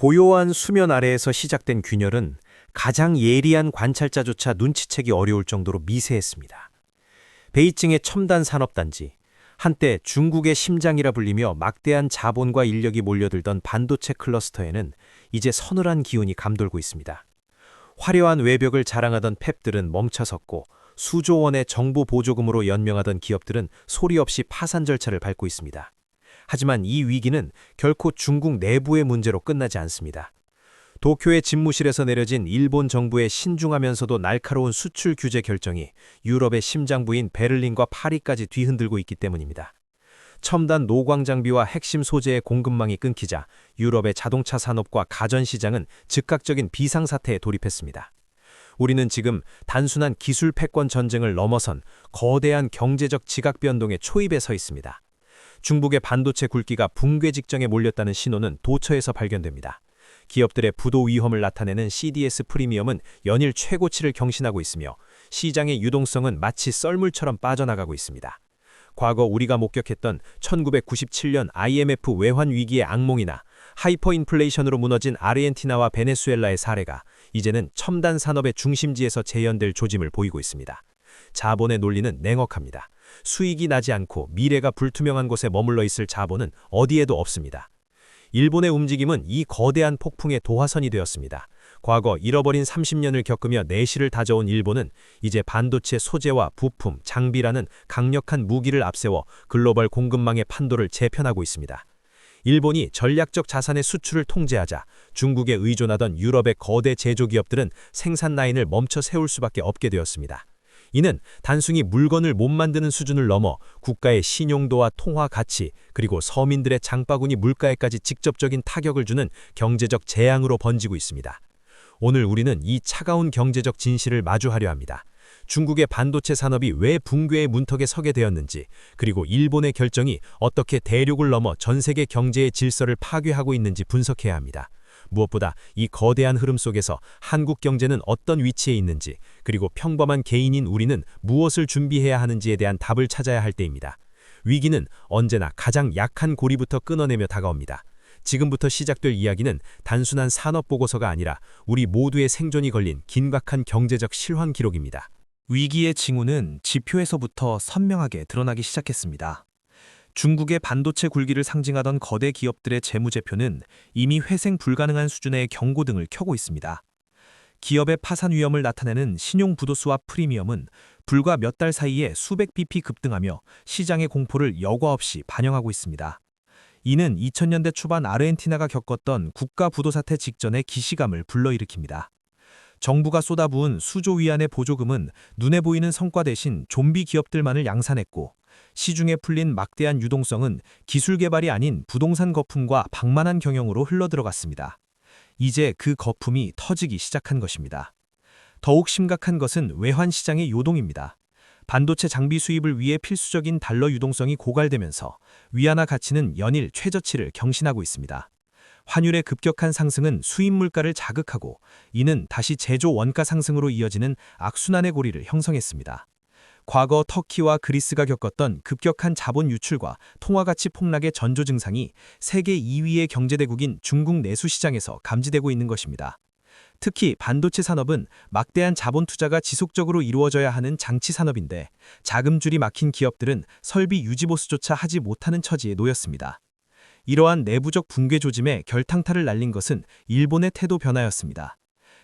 고요한 수면 아래에서 시작된 균열은 가장 예리한 관찰자조차 눈치채기 어려울 정도로 미세했습니다. 베이징의 첨단 산업단지, 한때 중국의 심장이라 불리며 막대한 자본과 인력이 몰려들던 반도체 클러스터에는 이제 서늘한 기운이 감돌고 있습니다. 화려한 외벽을 자랑하던 팹들은 멈춰섰고 수조 원의 정부 보조금으로 연명하던 기업들은 소리 없이 파산 절차를 밟고 있습니다. 하지만 이 위기는 결코 중국 내부의 문제로 끝나지 않습니다. 도쿄의 집무실에서 내려진 일본 정부의 신중하면서도 날카로운 수출 규제 결정이 유럽의 심장부인 베를린과 파리까지 뒤흔들고 있기 때문입니다. 첨단 노광 장비와 핵심 소재의 공급망이 끊기자 유럽의 자동차 산업과 가전시장은 즉각적인 비상사태에 돌입했습니다. 우리는 지금 단순한 기술 패권 전쟁을 넘어선 거대한 경제적 지각 변동의 초입에 서 있습니다. 중국의 반도체 굴기가 붕괴 직전에 몰렸다는 신호는 도처에서 발견됩니다. 기업들의 부도 위험을 나타내는 CDS 프리미엄은 연일 최고치를 경신하고 있으며 시장의 유동성은 마치 썰물처럼 빠져나가고 있습니다. 과거 우리가 목격했던 1997년 IMF 외환 위기의 악몽이나 하이퍼인플레이션으로 무너진 아르헨티나와 베네수엘라의 사례가 이제는 첨단 산업의 중심지에서 재현될 조짐을 보이고 있습니다. 자본의 논리는 냉혹합니다. 수익이 나지 않고 미래가 불투명한 곳에 머물러 있을 자본은 어디에도 없습니다. 일본의 움직임은 이 거대한 폭풍의 도화선이 되었습니다. 과거 잃어버린 30년을 겪으며 내실을 다져온 일본은 이제 반도체 소재와 부품, 장비라는 강력한 무기를 앞세워 글로벌 공급망의 판도를 재편하고 있습니다. 일본이 전략적 자산의 수출을 통제하자 중국에 의존하던 유럽의 거대 제조기업들은 생산 라인을 멈춰 세울 수밖에 없게 되었습니다. 이는 단순히 물건을 못 만드는 수준을 넘어 국가의 신용도와 통화 가치, 그리고 서민들의 장바구니 물가에까지 직접적인 타격을 주는 경제적 재앙으로 번지고 있습니다. 오늘 우리는 이 차가운 경제적 진실을 마주하려 합니다. 중국의 반도체 산업이 왜 붕괴의 문턱에 서게 되었는지, 그리고 일본의 결정이 어떻게 대륙을 넘어 전 세계 경제의 질서를 파괴하고 있는지 분석해야 합니다. 무엇보다 이 거대한 흐름 속에서 한국 경제는 어떤 위치에 있는지, 그리고 평범한 개인인 우리는 무엇을 준비해야 하는지에 대한 답을 찾아야 할 때입니다. 위기는 언제나 가장 약한 고리부터 끊어내며 다가옵니다. 지금부터 시작될 이야기는 단순한 산업보고서가 아니라 우리 모두의 생존이 걸린 긴박한 경제적 실황 기록입니다. 위기의 징후는 지표에서부터 선명하게 드러나기 시작했습니다. 중국의 반도체 굴기를 상징하던 거대 기업들의 재무제표는 이미 회생 불가능한 수준의 경고등을 켜고 있습니다. 기업의 파산 위험을 나타내는 신용부도수와 프리미엄은 불과 몇 달 사이에 수백 bp 급등하며 시장의 공포를 여과 없이 반영하고 있습니다. 이는 2000년대 초반 아르헨티나가 겪었던 국가 부도 사태 직전의 기시감을 불러일으킵니다. 정부가 쏟아부은 수조 위안의 보조금은 눈에 보이는 성과 대신 좀비 기업들만을 양산했고, 시중에 풀린 막대한 유동성은 기술 개발이 아닌 부동산 거품과 방만한 경영으로 흘러들어갔습니다. 이제 그 거품이 터지기 시작한 것입니다. 더욱 심각한 것은 외환 시장의 요동입니다. 반도체 장비 수입을 위해 필수적인 달러 유동성이 고갈되면서 위안화 가치는 연일 최저치를 경신하고 있습니다. 환율의 급격한 상승은 수입 물가를 자극하고, 이는 다시 제조 원가 상승으로 이어지는 악순환의 고리를 형성했습니다. 과거 터키와 그리스가 겪었던 급격한 자본 유출과 통화가치 폭락의 전조 증상이 세계 2위의 경제대국인 중국 내수 시장에서 감지되고 있는 것입니다. 특히 반도체 산업은 막대한 자본 투자가 지속적으로 이루어져야 하는 장치 산업인데, 자금줄이 막힌 기업들은 설비 유지 보수조차 하지 못하는 처지에 놓였습니다. 이러한 내부적 붕괴 조짐에 결탕타를 날린 것은 일본의 태도 변화였습니다.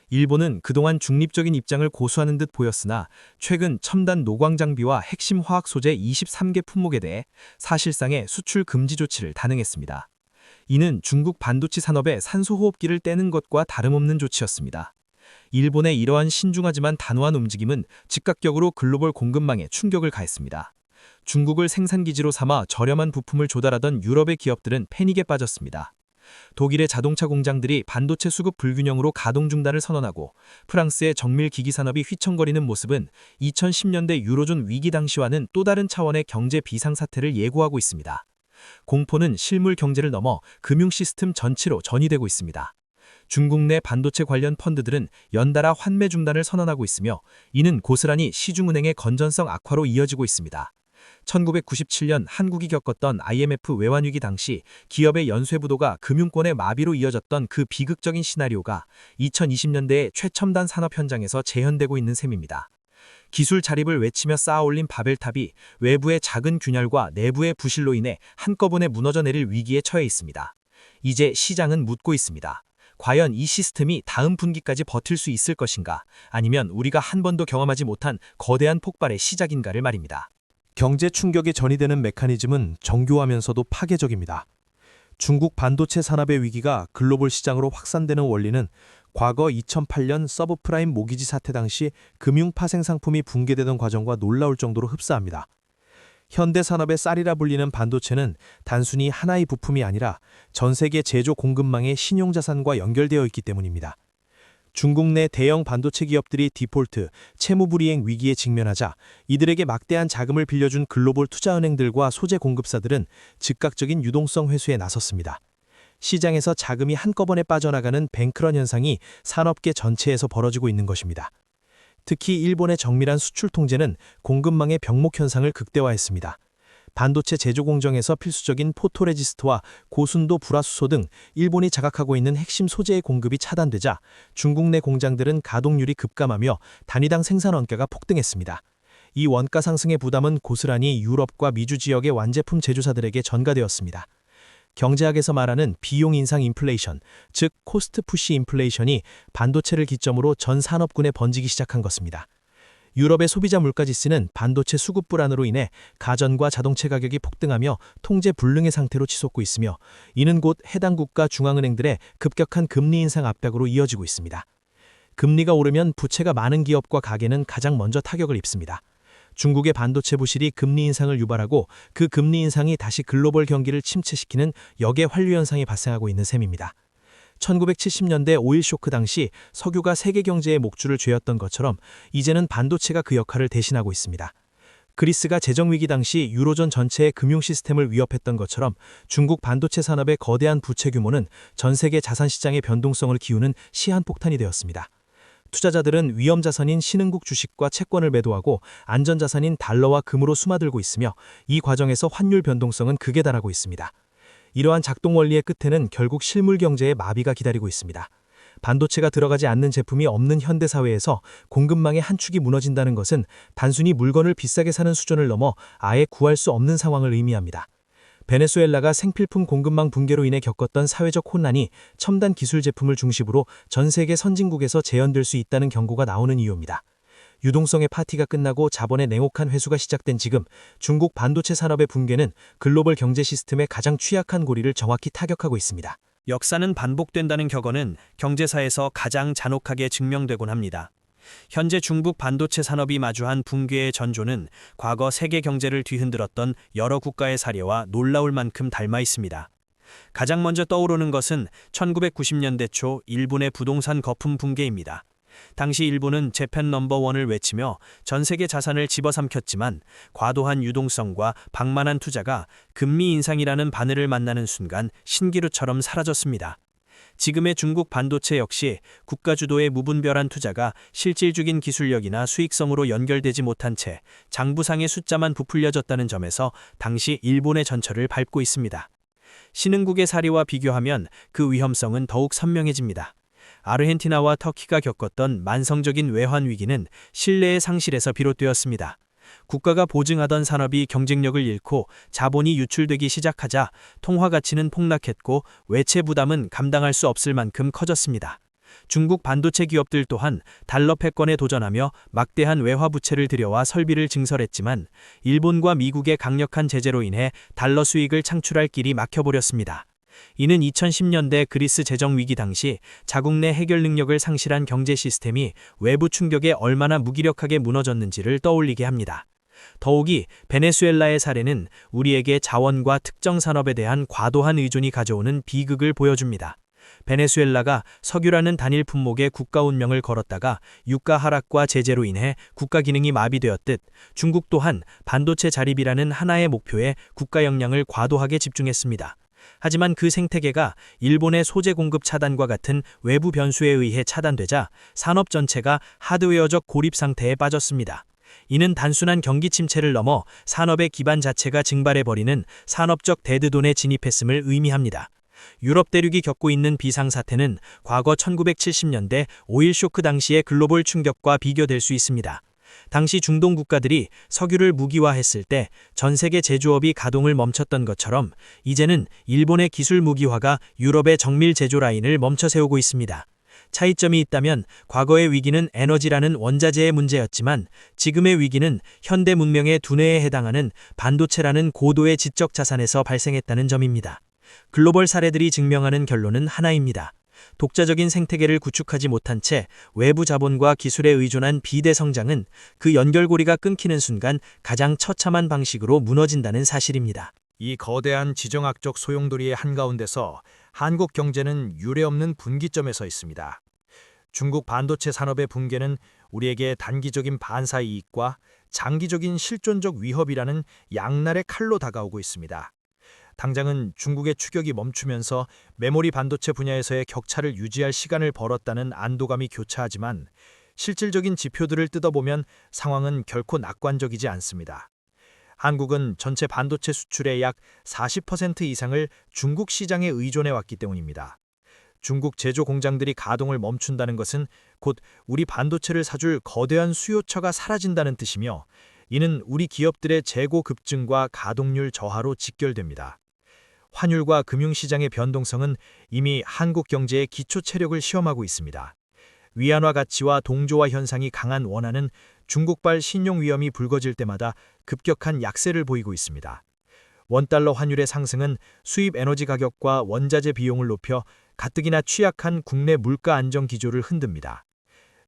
일본은 그동안 중립적인 입장을 고수하는 듯 보였으나 최근 첨단 노광 장비와 핵심 화학 소재 23개 품목에 대해 사실상의 수출 금지 조치를 단행했습니다. 이는 중국 반도체 산업의 산소호흡기를 떼는 것과 다름없는 조치였습니다. 일본의 이러한 신중하지만 단호한 움직임은 즉각적으로 글로벌 공급망에 충격을 가했습니다. 중국을 생산기지로 삼아 저렴한 부품을 조달하던 유럽의 기업들은 패닉에 빠졌습니다. 독일의 자동차 공장들이 반도체 수급 불균형으로 가동 중단을 선언하고, 프랑스의 정밀 기기 산업이 휘청거리는 모습은 2010년대 유로존 위기 당시와는 또 다른 차원의 경제 비상사태를 예고하고 있습니다. 공포는 실물 경제를 넘어 금융 시스템 전체로 전이되고 있습니다. 중국 내 반도체 관련 펀드들은 연달아 환매 중단을 선언하고 있으며, 이는 고스란히 시중은행의 건전성 악화로 이어지고 있습니다. 1997년 한국이 겪었던 IMF 외환위기 당시 기업의 연쇄부도가 금융권의 마비로 이어졌던 그 비극적인 시나리오가 2020년대의 최첨단 산업 현장에서 재현되고 있는 셈입니다. 기술 자립을 외치며 쌓아올린 바벨탑이 외부의 작은 균열과 내부의 부실로 인해 한꺼번에 무너져 내릴 위기에 처해 있습니다. 이제 시장은 묻고 있습니다. 과연 이 시스템이 다음 분기까지 버틸 수 있을 것인가? 아니면 우리가 한 번도 경험하지 못한 거대한 폭발의 시작인가를 말입니다. 경제 충격이 전이되는 메커니즘은 정교하면서도 파괴적입니다. 중국 반도체 산업의 위기가 글로벌 시장으로 확산되는 원리는 과거 2008년 서브프라임 모기지 사태 당시 금융 파생 상품이 붕괴되던 과정과 놀라울 정도로 흡사합니다. 현대 산업의 쌀이라 불리는 반도체는 단순히 하나의 부품이 아니라 전 세계 제조 공급망의 신용자산과 연결되어 있기 때문입니다. 중국 내 대형 반도체 기업들이 디폴트, 채무불이행 위기에 직면하자 이들에게 막대한 자금을 빌려준 글로벌 투자은행들과 소재 공급사들은 즉각적인 유동성 회수에 나섰습니다. 시장에서 자금이 한꺼번에 빠져나가는 뱅크런 현상이 산업계 전체에서 벌어지고 있는 것입니다. 특히 일본의 정밀한 수출 통제는 공급망의 병목 현상을 극대화했습니다. 반도체 제조 공정에서 필수적인 포토레지스트와 고순도 불화수소 등 일본이 장악하고 있는 핵심 소재의 공급이 차단되자 중국 내 공장들은 가동률이 급감하며 단위당 생산 원가가 폭등했습니다. 이 원가 상승의 부담은 고스란히 유럽과 미주 지역의 완제품 제조사들에게 전가되었습니다. 경제학에서 말하는 비용 인상 인플레이션, 즉 코스트 푸시 인플레이션이 반도체를 기점으로 전 산업군에 번지기 시작한 것입니다. 유럽의 소비자 물가지수는 반도체 수급 불안으로 인해 가전과 자동차 가격이 폭등하며 통제 불능의 상태로 치솟고 있으며 이는 곧 해당 국가 중앙은행들의 급격한 금리 인상 압박으로 이어지고 있습니다. 금리가 오르면 부채가 많은 기업과 가게는 가장 먼저 타격을 입습니다. 중국의 반도체 부실이 금리 인상을 유발하고 그 금리 인상이 다시 글로벌 경기를 침체시키는 역의 환류 현상이 발생하고 있는 셈입니다. 1970년대 오일 쇼크 당시 석유가 세계 경제의 목줄을 죄었던 것처럼 이제는 반도체가 그 역할을 대신하고 있습니다. 그리스가 재정위기 당시 유로존 전체의 금융 시스템을 위협했던 것처럼 중국 반도체 산업의 거대한 부채 규모는 전 세계 자산시장의 변동성을 기우는 시한폭탄이 되었습니다. 투자자들은 위험자산인 신흥국 주식과 채권을 매도하고 안전자산인 달러와 금으로 수마들고 있으며 이 과정에서 환율 변동성은 극에 달하고 있습니다. 이러한 작동 원리의 끝에는 결국 실물 경제의 마비가 기다리고 있습니다. 반도체가 들어가지 않는 제품이 없는 현대사회에서 공급망의 한 축이 무너진다는 것은 단순히 물건을 비싸게 사는 수준을 넘어 아예 구할 수 없는 상황을 의미합니다. 베네수엘라가 생필품 공급망 붕괴로 인해 겪었던 사회적 혼란이 첨단 기술 제품을 중심으로 전 세계 선진국에서 재현될 수 있다는 경고가 나오는 이유입니다. 유동성의 파티가 끝나고 자본의 냉혹한 회수가 시작된 지금 중국 반도체 산업의 붕괴는 글로벌 경제 시스템의 가장 취약한 고리를 정확히 타격하고 있습니다. 역사는 반복된다는 격언은 경제사에서 가장 잔혹하게 증명되곤 합니다. 현재 중국 반도체 산업이 마주한 붕괴의 전조는 과거 세계 경제를 뒤흔들었던 여러 국가의 사례와 놀라울 만큼 닮아 있습니다. 가장 먼저 떠오르는 것은 1990년대 초 일본의 부동산 거품 붕괴입니다. 당시 일본은 재팬 넘버원을 외치며 전 세계 자산을 집어삼켰지만 과도한 유동성과 방만한 투자가 금리 인상이라는 바늘을 만나는 순간 신기루처럼 사라졌습니다. 지금의 중국 반도체 역시 국가 주도의 무분별한 투자가 실질적인 기술력이나 수익성으로 연결되지 못한 채 장부상의 숫자만 부풀려졌다는 점에서 당시 일본의 전철을 밟고 있습니다. 신흥국의 사례와 비교하면 그 위험성은 더욱 선명해집니다. 아르헨티나와 터키가 겪었던 만성적인 외환 위기는 신뢰의 상실에서 비롯되었습니다. 국가가 보증하던 산업이 경쟁력을 잃고 자본이 유출되기 시작하자 통화 가치는 폭락했고 외채 부담은 감당할 수 없을 만큼 커졌습니다. 중국 반도체 기업들 또한 달러 패권에 도전하며 막대한 외화 부채를 들여와 설비를 증설했지만 일본과 미국의 강력한 제재로 인해 달러 수익을 창출할 길이 막혀버렸습니다. 이는 2010년대 그리스 재정 위기 당시 자국 내 해결 능력을 상실한 경제 시스템이 외부 충격에 얼마나 무기력하게 무너졌는지를 떠올리게 합니다. 더욱이 베네수엘라의 사례는 우리에게 자원과 특정 산업에 대한 과도한 의존이 가져오는 비극을 보여줍니다. 베네수엘라가 석유라는 단일 품목에 국가 운명을 걸었다가 유가 하락과 제재로 인해 국가 기능이 마비되었듯 중국 또한 반도체 자립이라는 하나의 목표에 국가 역량을 과도하게 집중했습니다. 하지만 그 생태계가 일본의 소재 공급 차단과 같은 외부 변수에 의해 차단되자 산업 전체가 하드웨어적 고립 상태에 빠졌습니다. 이는 단순한 경기 침체를 넘어 산업의 기반 자체가 증발해버리는 산업적 데드존에 진입했음을 의미합니다. 유럽 대륙이 겪고 있는 비상사태는 과거 1970년대 오일 쇼크 당시의 글로벌 충격과 비교될 수 있습니다. 당시 중동 국가들이 석유를 무기화했을 때 전 세계 제조업이 가동을 멈췄던 것처럼 이제는 일본의 기술 무기화가 유럽의 정밀 제조 라인을 멈춰 세우고 있습니다. 차이점이 있다면 과거의 위기는 에너지라는 원자재의 문제였지만 지금의 위기는 현대 문명의 두뇌에 해당하는 반도체라는 고도의 지적 자산에서 발생했다는 점입니다. 글로벌 사례들이 증명하는 결론은 하나입니다. 독자적인 생태계를 구축하지 못한 채 외부 자본과 기술에 의존한 비대 성장은 그 연결고리가 끊기는 순간 가장 처참한 방식으로 무너진다는 사실입니다. 이 거대한 지정학적 소용돌이의 한가운데서 한국 경제는 유례없는 분기점에 서 있습니다. 중국 반도체 산업의 붕괴는 우리에게 단기적인 반사 이익과 장기적인 실존적 위협이라는 양날의 칼로 다가오고 있습니다. 당장은 중국의 추격이 멈추면서 메모리 반도체 분야에서의 격차를 유지할 시간을 벌었다는 안도감이 교차하지만 실질적인 지표들을 뜯어보면 상황은 결코 낙관적이지 않습니다. 한국은 전체 반도체 수출의 약 40% 이상을 중국 시장에 의존해 왔기 때문입니다. 중국 제조 공장들이 가동을 멈춘다는 것은 곧 우리 반도체를 사줄 거대한 수요처가 사라진다는 뜻이며 이는 우리 기업들의 재고 급증과 가동률 저하로 직결됩니다. 환율과 금융시장의 변동성은 이미 한국 경제의 기초 체력을 시험하고 있습니다. 위안화 가치와 동조화 현상이 강한 원화는 중국발 신용 위험이 불거질 때마다 급격한 약세를 보이고 있습니다. 원달러 환율의 상승은 수입 에너지 가격과 원자재 비용을 높여 가뜩이나 취약한 국내 물가 안정 기조를 흔듭니다.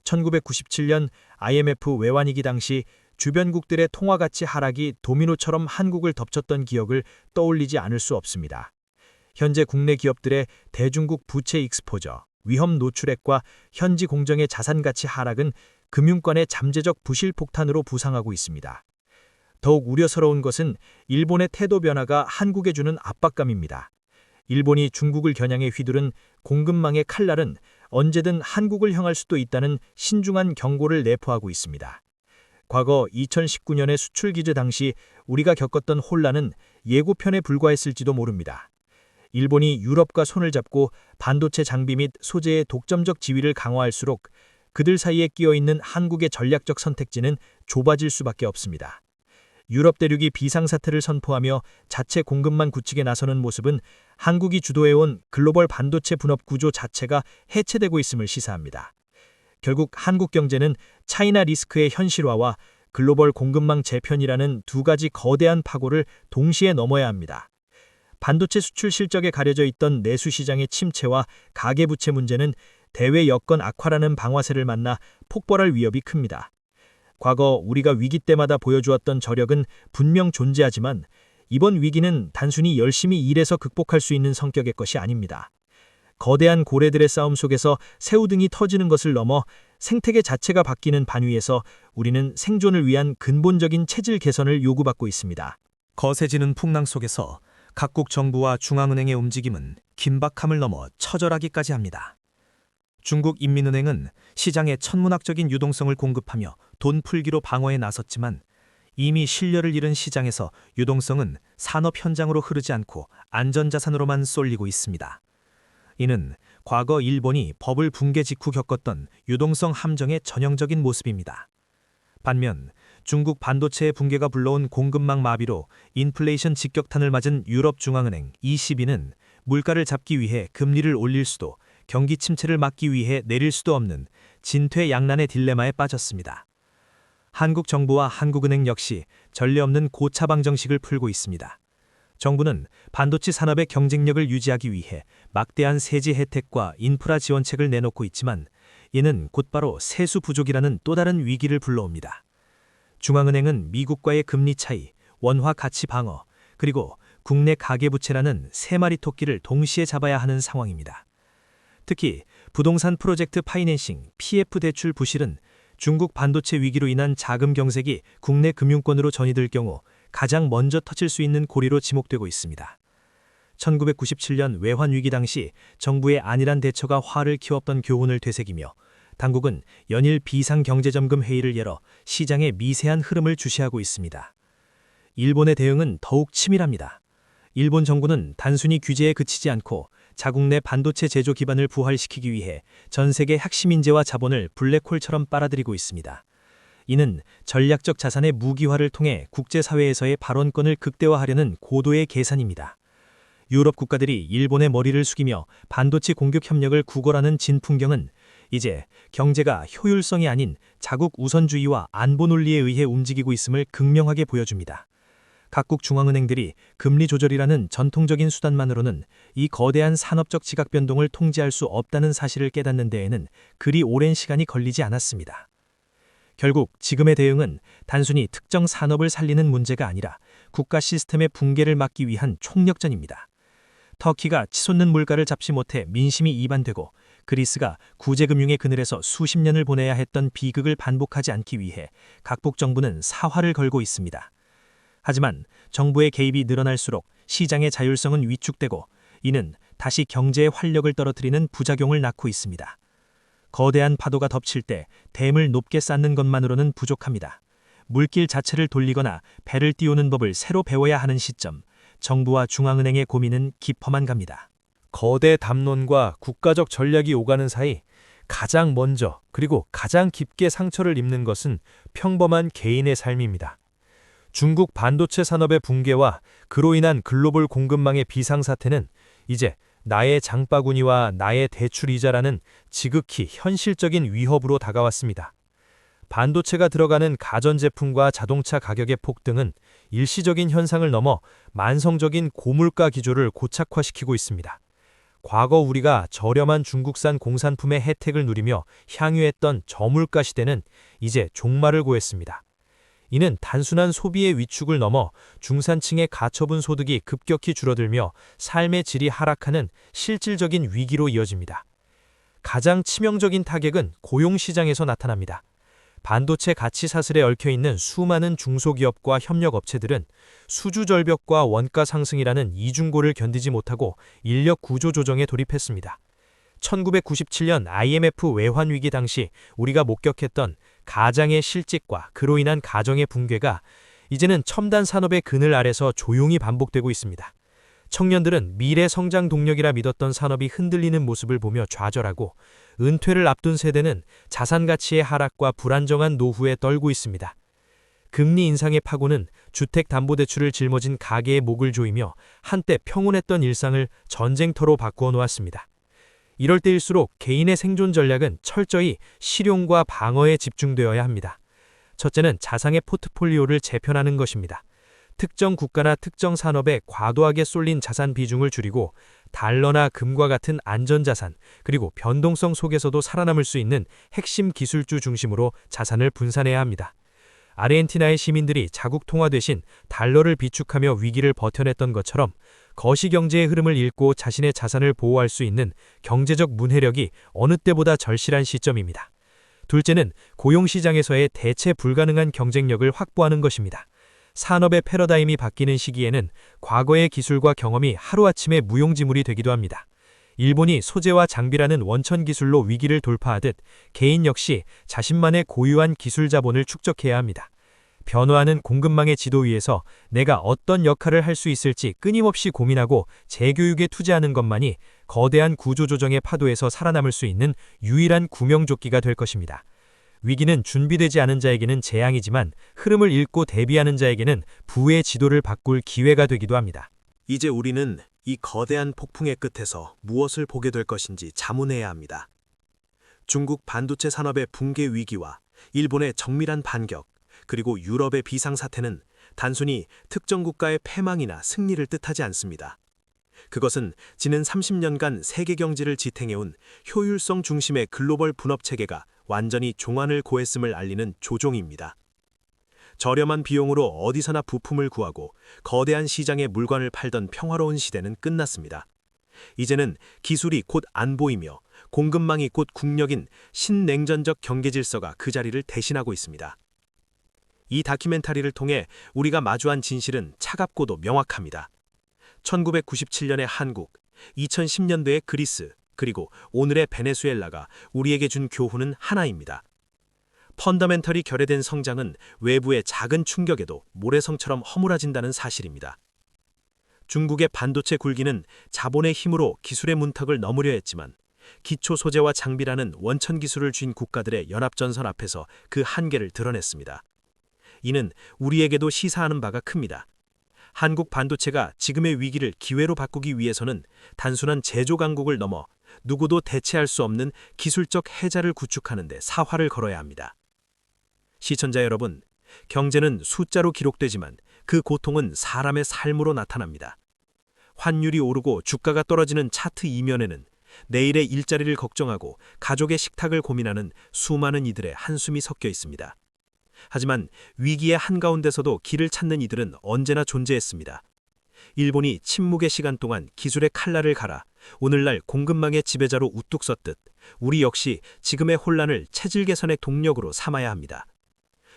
1997년 IMF 외환위기 당시 주변국들의 통화 가치 하락이 도미노처럼 한국을 덮쳤던 기억을 떠올리지 않을 수 없습니다. 현재 국내 기업들의 대중국 부채 익스포저, 위험 노출액과 현지 공정의 자산 가치 하락은 금융권의 잠재적 부실 폭탄으로 부상하고 있습니다. 더욱 우려스러운 것은 일본의 태도 변화가 한국에 주는 압박감입니다. 일본이 중국을 겨냥해 휘두른 공급망의 칼날은 언제든 한국을 향할 수도 있다는 신중한 경고를 내포하고 있습니다. 과거 2019년의 수출 기제 당시 우리가 겪었던 혼란은 예고편에 불과했을지도 모릅니다. 일본이 유럽과 손을 잡고 반도체 장비 및 소재의 독점적 지위를 강화할수록 그들 사이에 끼어있는 한국의 전략적 선택지는 좁아질 수밖에 없습니다. 유럽 대륙이 비상사태를 선포하며 자체 공급망 구축에 나서는 모습은 한국이 주도해온 글로벌 반도체 분업 구조 자체가 해체되고 있음을 시사합니다. 결국 한국 경제는 차이나 리스크의 현실화와 글로벌 공급망 재편이라는 두 가지 거대한 파고를 동시에 넘어야 합니다. 반도체 수출 실적에 가려져 있던 내수 시장의 침체와 가계부채 문제는 대외 여건 악화라는 방화세를 만나 폭발할 위협이 큽니다. 과거 우리가 위기 때마다 보여주었던 저력은 분명 존재하지만 이번 위기는 단순히 열심히 일해서 극복할 수 있는 성격의 것이 아닙니다. 거대한 고래들의 싸움 속에서 새우등이 터지는 것을 넘어 생태계 자체가 바뀌는 반위에서 우리는 생존을 위한 근본적인 체질 개선을 요구받고 있습니다. 거세지는 풍랑 속에서 각국 정부와 중앙은행의 움직임은 긴박함을 넘어 처절하기까지 합니다. 중국 인민은행은 시장에 천문학적인 유동성을 공급하며 돈 풀기로 방어에 나섰지만 이미 신뢰를 잃은 시장에서 유동성은 산업 현장으로 흐르지 않고 안전자산으로만 쏠리고 있습니다. 이는 과거 일본이 버블 붕괴 직후 겪었던 유동성 함정의 전형적인 모습입니다. 반면 중국 반도체의 붕괴가 불러온 공급망 마비로 인플레이션 직격탄을 맞은 유럽 중앙은행 ECB는 물가를 잡기 위해 금리를 올릴 수도 경기 침체를 막기 위해 내릴 수도 없는 진퇴양난의 딜레마에 빠졌습니다. 한국 정부와 한국은행 역시 전례 없는 고차방 정식을 풀고 있습니다. 정부는 반도체 산업의 경쟁력을 유지하기 위해 막대한 세제 혜택과 인프라 지원책을 내놓고 있지만 이는 곧바로 세수 부족이라는 또 다른 위기를 불러옵니다. 중앙은행은 미국과의 금리 차이, 원화 가치 방어, 그리고 국내 가계부채라는 세 마리 토끼를 동시에 잡아야 하는 상황입니다. 특히 부동산 프로젝트 파이낸싱, PF 대출 부실은 중국 반도체 위기로 인한 자금 경색이 국내 금융권으로 전이될 경우 가장 먼저 터질 수 있는 고리로 지목되고 있습니다. 1997년 외환위기 당시 정부의 안일한 대처가 화를 키웠던 교훈을 되새기며 당국은 연일 비상경제점검 회의를 열어 시장의 미세한 흐름을 주시하고 있습니다. 일본의 대응은 더욱 치밀합니다. 일본 정부는 단순히 규제에 그치지 않고 자국 내 반도체 제조 기반을 부활시키기 위해 전 세계 핵심 인재와 자본을 블랙홀처럼 빨아들이고 있습니다. 이는 전략적 자산의 무기화를 통해 국제사회에서의 발언권을 극대화하려는 고도의 계산입니다. 유럽 국가들이 일본의 머리를 숙이며 반도체 공급 협력을 구걸하는 진풍경은 이제 경제가 효율성이 아닌 자국 우선주의와 안보 논리에 의해 움직이고 있음을 극명하게 보여줍니다. 각국 중앙은행들이 금리 조절이라는 전통적인 수단만으로는 이 거대한 산업적 지각 변동을 통제할 수 없다는 사실을 깨닫는 데에는 그리 오랜 시간이 걸리지 않았습니다. 결국 지금의 대응은 단순히 특정 산업을 살리는 문제가 아니라 국가 시스템의 붕괴를 막기 위한 총력전입니다. 터키가 치솟는 물가를 잡지 못해 민심이 이반되고 그리스가 구제금융의 그늘에서 수십 년을 보내야 했던 비극을 반복하지 않기 위해 각국 정부는 사활을 걸고 있습니다. 하지만 정부의 개입이 늘어날수록 시장의 자율성은 위축되고 이는 다시 경제의 활력을 떨어뜨리는 부작용을 낳고 있습니다. 거대한 파도가 덮칠 때 댐을 높게 쌓는 것만으로는 부족합니다. 물길 자체를 돌리거나 배를 띄우는 법을 새로 배워야 하는 시점, 정부와 중앙은행의 고민은 깊어만 갑니다. 거대 담론과 국가적 전략이 오가는 사이 가장 먼저 그리고 가장 깊게 상처를 입는 것은 평범한 개인의 삶입니다. 중국 반도체 산업의 붕괴와 그로 인한 글로벌 공급망의 비상사태는 이제 나의 장바구니와 나의 대출 이자라는 지극히 현실적인 위협으로 다가왔습니다. 반도체가 들어가는 가전제품과 자동차 가격의 폭등은 일시적인 현상을 넘어 만성적인 고물가 기조를 고착화시키고 있습니다. 과거 우리가 저렴한 중국산 공산품의 혜택을 누리며 향유했던 저물가 시대는 이제 종말을 고했습니다. 이는 단순한 소비의 위축을 넘어 중산층의 가처분 소득이 급격히 줄어들며 삶의 질이 하락하는 실질적인 위기로 이어집니다. 가장 치명적인 타격은 고용시장에서 나타납니다. 반도체 가치 사슬에 얽혀있는 수많은 중소기업과 협력업체들은 수주절벽과 원가 상승이라는 이중고를 견디지 못하고 인력 구조 조정에 돌입했습니다. 1997년 IMF 외환위기 당시 우리가 목격했던 가장의 실직과 그로 인한 가정의 붕괴가 이제는 첨단 산업의 그늘 아래서 조용히 반복되고 있습니다. 청년들은 미래 성장 동력이라 믿었던 산업이 흔들리는 모습을 보며 좌절하고 은퇴를 앞둔 세대는 자산 가치의 하락과 불안정한 노후에 떨고 있습니다. 금리 인상의 파고는 주택담보대출을 짊어진 가계의 목을 조이며 한때 평온했던 일상을 전쟁터로 바꾸어 놓았습니다. 이럴 때일수록 개인의 생존 전략은 철저히 실용과 방어에 집중되어야 합니다. 첫째는 자산의 포트폴리오를 재편하는 것입니다. 특정 국가나 특정 산업에 과도하게 쏠린 자산 비중을 줄이고 달러나 금과 같은 안전자산, 그리고 변동성 속에서도 살아남을 수 있는 핵심 기술주 중심으로 자산을 분산해야 합니다. 아르헨티나의 시민들이 자국 통화 대신 달러를 비축하며 위기를 버텨냈던 것처럼 거시경제의 흐름을 읽고 자신의 자산을 보호할 수 있는 경제적 문해력이 어느 때보다 절실한 시점입니다. 둘째는 고용시장에서의 대체 불가능한 경쟁력을 확보하는 것입니다. 산업의 패러다임이 바뀌는 시기에는 과거의 기술과 경험이 하루아침에 무용지물이 되기도 합니다. 일본이 소재와 장비라는 원천 기술로 위기를 돌파하듯 개인 역시 자신만의 고유한 기술 자본을 축적해야 합니다. 변화하는 공급망의 지도 위에서 내가 어떤 역할을 할 수 있을지 끊임없이 고민하고 재교육에 투자하는 것만이 거대한 구조조정의 파도에서 살아남을 수 있는 유일한 구명조끼가 될 것입니다. 위기는 준비되지 않은 자에게는 재앙이지만 흐름을 읽고 대비하는 자에게는 부의 지도를 바꿀 기회가 되기도 합니다. 이제 우리는 이 거대한 폭풍의 끝에서 무엇을 보게 될 것인지 자문해야 합니다. 중국 반도체 산업의 붕괴 위기와 일본의 정밀한 반격, 그리고 유럽의 비상사태는 단순히 특정 국가의 패망이나 승리를 뜻하지 않습니다. 그것은 지난 30년간 세계 경제를 지탱해온 효율성 중심의 글로벌 분업체계가 완전히 종안을 고했음을 알리는 조종입니다. 저렴한 비용으로 어디서나 부품을 구하고 거대한 시장에 물건을 팔던 평화로운 시대는 끝났습니다. 이제는 기술이 곧 안보이며 공급망이 곧 국력인 신냉전적 경계 질서가 그 자리를 대신하고 있습니다. 이 다큐멘터리를 통해 우리가 마주한 진실은 차갑고도 명확합니다. 1997년의 한국, 2010년대의 그리스, 그리고 오늘의 베네수엘라가 우리에게 준 교훈은 하나입니다. 펀더멘털이 결여된 성장은 외부의 작은 충격에도 모래성처럼 허물어진다는 사실입니다. 중국의 반도체 굴기는 자본의 힘으로 기술의 문턱을 넘으려 했지만 기초 소재와 장비라는 원천 기술을 쥔 국가들의 연합전선 앞에서 그 한계를 드러냈습니다. 이는 우리에게도 시사하는 바가 큽니다. 한국 반도체가 지금의 위기를 기회로 바꾸기 위해서는 단순한 제조 강국을 넘어 누구도 대체할 수 없는 기술적 해자를 구축하는 데 사활을 걸어야 합니다. 시청자 여러분, 경제는 숫자로 기록되지만 그 고통은 사람의 삶으로 나타납니다. 환율이 오르고 주가가 떨어지는 차트 이면에는 내일의 일자리를 걱정하고 가족의 식탁을 고민하는 수많은 이들의 한숨이 섞여 있습니다. 하지만 위기의 한가운데서도 길을 찾는 이들은 언제나 존재했습니다. 일본이 침묵의 시간 동안 기술의 칼날을 갈아 오늘날 공급망의 지배자로 우뚝 섰듯 우리 역시 지금의 혼란을 체질 개선의 동력으로 삼아야 합니다.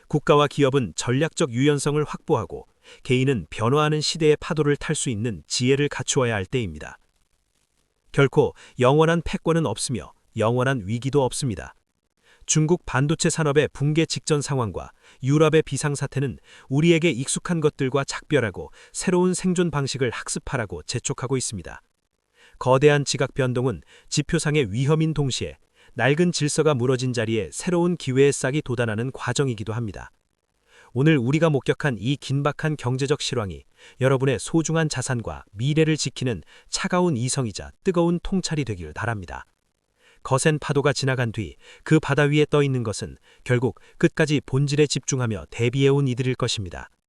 국가와 기업은 전략적 유연성을 확보하고 개인은 변화하는 시대의 파도를 탈 수 있는 지혜를 갖추어야 할 때입니다. 결코 영원한 패권은 없으며 영원한 위기도 없습니다. 중국 반도체 산업의 붕괴 직전 상황과 유럽의 비상사태는 우리에게 익숙한 것들과 작별하고 새로운 생존 방식을 학습하라고 재촉하고 있습니다. 거대한 지각 변동은 지표상의 위험인 동시에 낡은 질서가 무너진 자리에 새로운 기회의 싹이 돋아나는 과정이기도 합니다. 오늘 우리가 목격한 이 긴박한 경제적 실황이 여러분의 소중한 자산과 미래를 지키는 차가운 이성이자 뜨거운 통찰이 되길 바랍니다. 거센 파도가 지나간 뒤 그 바다 위에 떠 있는 것은 결국 끝까지 본질에 집중하며 대비해온 이들일 것입니다.